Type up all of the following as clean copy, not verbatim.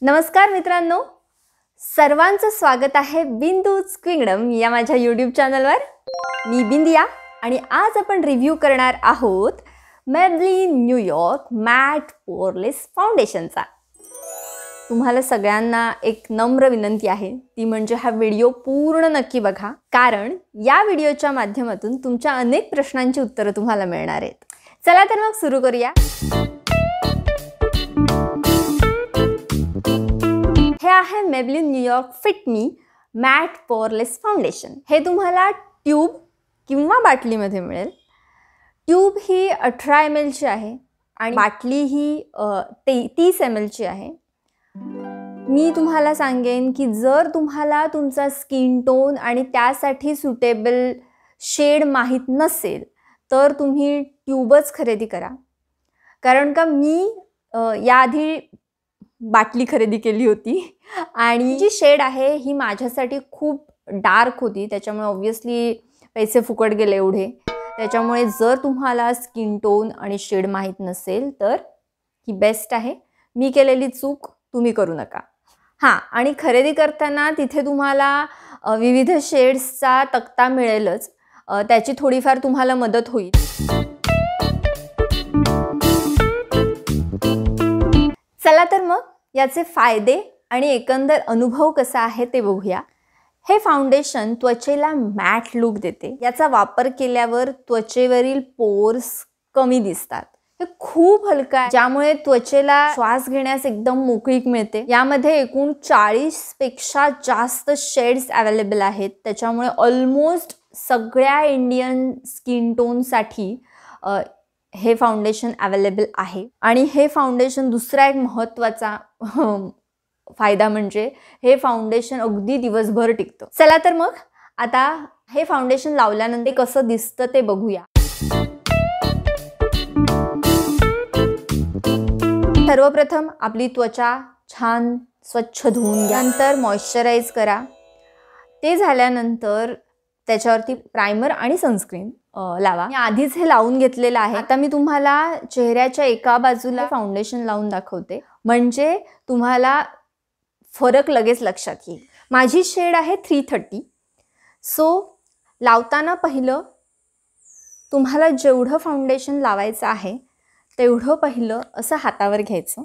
नमस्कार मित्रांनो, सर्वांचं स्वागत आहे बिंदूज किंगडम या माझ्या यूट्यूब चॅनलवर. मी बिंदिया आणि आज आपण रिव्ह्यू करणार आहोत मेबलिन न्यूयॉर्क मॅट पोरलेस फाउंडेशनचा. तुम्हाला सगळ्यांना एक नम्र विनंती आहे, ती म्हणजे हा व्हिडिओ पूर्ण नक्की बघा, कारण या व्हिडिओच्या माध्यमातून तुमच्या अनेक प्रश्नांची उत्तरं तुम्हाला मिळणार आहेत. चला तर मग सुरू करूया. हे आहे मेबलिन न्यूयॉर्क फिट मी मॅट पोरलेस फाउंडेशन. हे तुम्हाला ट्यूब किंवा बाटलीमध्ये मिळेल. ट्यूब ही 18 ml ची आहे आणि बाटली ही 30 ml ची आहे. मी तुम्हाला सांगेन की जर तुम्हाला तुमचा स्किन टोन आणि त्यासाठी सुटेबल शेड माहीत नसेल तर तुम्ही ट्यूबच खरेदी करा. कारण का मी याआधी बाटली खरेदी केली होती आणि जी शेड आहे ही माझ्यासाठी खूप डार्क होती, त्याच्यामुळे ऑब्व्हियसली पैसे फुकट गेले एवढे. त्याच्यामुळे जर तुम्हाला स्किन टोन आणि शेड माहीत नसेल तर ही बेस्ट आहे. मी केलेली चूक तुम्ही करू नका. हां, आणि खरेदी करताना तिथे तुम्हाला विविध शेड्सचा तक्ता मिळेलच, त्याची थोडीफार तुम्हाला मदत होईल. चला तर मग याचे फायदे आणि एकंदर अनुभव कसा आहे ते बघूया. हे फाउंडेशन त्वचेला मॅट लुक देते. याचा वापर केल्यावर त्वचेवरील पोर्स कमी दिसतात. हे खूप हलका आहे, ज्यामुळे त्वचेला श्वास घेण्यास एकदम मोकळीक मिळते. यामध्ये एकूण 40 पेक्षा जास्त शेड्स अवेलेबल आहेत. त्याच्यामुळे ऑलमोस्ट सगळ्या इंडियन स्किन टोनसाठी हे फाउंडेशन अवेलेबल आहे. आणि हे फाउंडेशन दुसरा एक महत्त्वाचा फायदा म्हणजे हे फाउंडेशन अगदी दिवसभर टिकतं. चला तर मग आता हे फाउंडेशन लावल्यानंतर कसं दिसतं ते बघूया. सर्वप्रथम आपली त्वचा छान स्वच्छ धुवून घ्या. नंतर मॉइश्चराईज करा. ते झाल्यानंतर त्याच्यावरती प्रायमर आणि सनस्क्रीन लावा. मी आधीच हे लावून घेतलेलं आहे. आता मी तुम्हाला चेहऱ्याच्या एका बाजूला फाउंडेशन लावून दाखवते, म्हणजे तुम्हाला फरक लगेच लक्षात येईल. माझी शेड आहे 330. सो लावताना पहिलं तुम्हाला जेवढं फाउंडेशन लावायचं आहे तेवढं पहिलं असं हातावर घ्यायचं.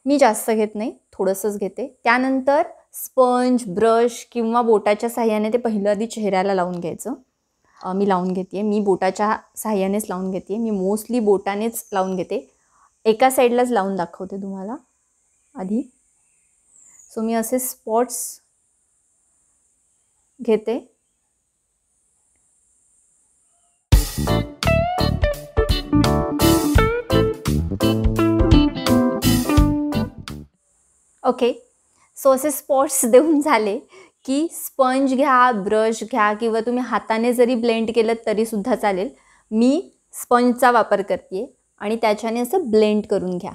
मी जास्त घेत नाही, थोडंसंच घेते. त्यानंतर स्पंज, ब्रश किंवा बोटाच्या साह्याने ते पहिलं आधी चेहऱ्याला लावून घ्यायचं. मी लावून घेते, मी बोटाच्या साह्यानेच लावून घेते. मी मोस्टली बोटानेच लावून घेते. एका साईडलाच लावून दाखवते तुम्हाला आधी. सो मी असे स्पॉट्स घेते. ओके, सो असे स्पॉट्स देऊन झाले की स्पंज घ्या, ब्रश घ्या किंवा तुम्ही हाताने जरी ब्लेंड केलं तरीसुद्धा चालेल. मी स्पंजचा वापर करते आणि त्याच्याने असं ब्लेंड करून घ्या.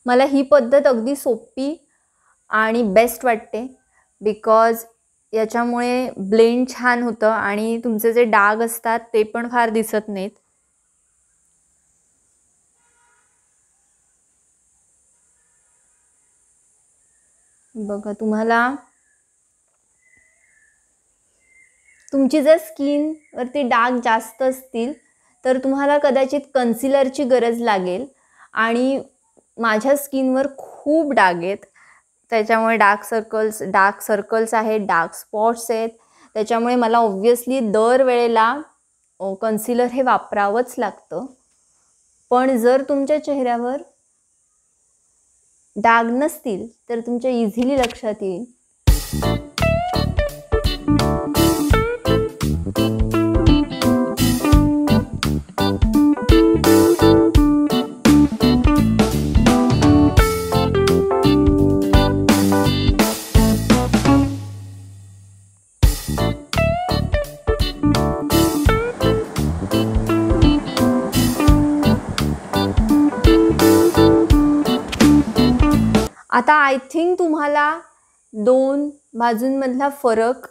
मला ही पद्धत अगदी सोपी आणि बेस्ट वाटते, बिकॉज याच्यामुळे ब्लेंड छान होतं आणि तुमचे जे डाग असतात ते पण फार दिसत नाहीत. बघा, तुम्हाला तुमची जर स्किनवरती डाग जास्त असतील तर तुम्हाला कदाचित कन्सिलरची गरज लागेल. आणि माझ्या स्किनवर खूप डाग आहेत, त्याच्यामुळे डार्क सर्कल्स आहेत, डार्क स्पॉट्स आहेत. त्याच्यामुळे मला ऑब्व्हियसली दरवेळेला कन्सिलर हे वापरावंच लागतं. पण जर तुमच्या चेहऱ्यावर डाग नसतील तर तुमच्या इझिली लक्षात येईल. आता आय थिंक तुम्हाला दोन बाजूंमधला फरक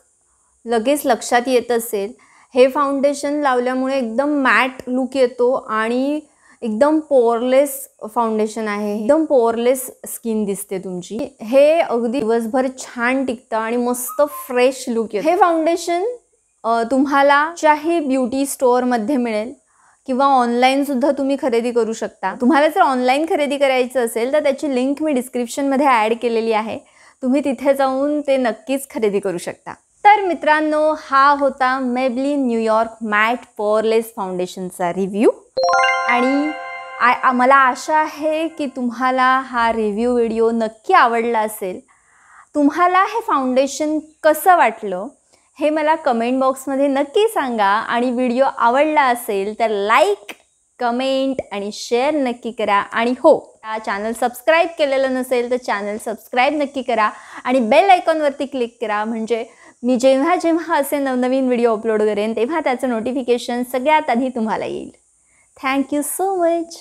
लगेच लक्षात येत असेल. हे फाउंडेशन लावल्यामुळे एकदम मॅट लुक येतो आणि एकदम पोअरलेस फाउंडेशन आहे, एकदम पोअरलेस स्किन दिसते तुमची. हे अगदी दिवसभर छान टिकतं आणि मस्त फ्रेश लुक येतो. हे फाउंडेशन तुम्हाला चाहे ब्युटी स्टोअरमध्ये मिळेल किंवा ऑनलाईनसुद्धा तुम्ही खरेदी करू शकता. तुम्हाला जर ऑनलाईन खरेदी करायचं असेल तर त्याची लिंक मी डिस्क्रिप्शनमध्ये ॲड केलेली आहे. तुम्ही तिथे जाऊन ते नक्कीच खरेदी करू शकता. तर मित्रांनो, हा होता मेबलिन न्यूयॉर्क मॅट पोअरलेस फाउंडेशनचा रिव्ह्यू. आणि मला आशा आहे की तुम्हाला हा रिव्ह्यू व्हिडिओ नक्की आवडला असेल. तुम्हाला हे फाउंडेशन कसं वाटलं हे मला कमेंट बॉक्समध्ये नक्की सांगा. आणि व्हिडिओ आवडला असेल तर लाईक, कमेंट आणि शेअर नक्की करा. आणि हो, चॅनल सबस्क्राईब केलेलं नसेल तर चॅनल सबस्क्राईब नक्की करा आणि बेल आयकॉनवरती क्लिक करा, म्हणजे मी जेव्हा जेव्हा असे नवनवीन व्हिडिओ अपलोड करेन तेव्हा त्याचं नोटिफिकेशन सगळ्यात आधी तुम्हाला येईल. Thank you so much.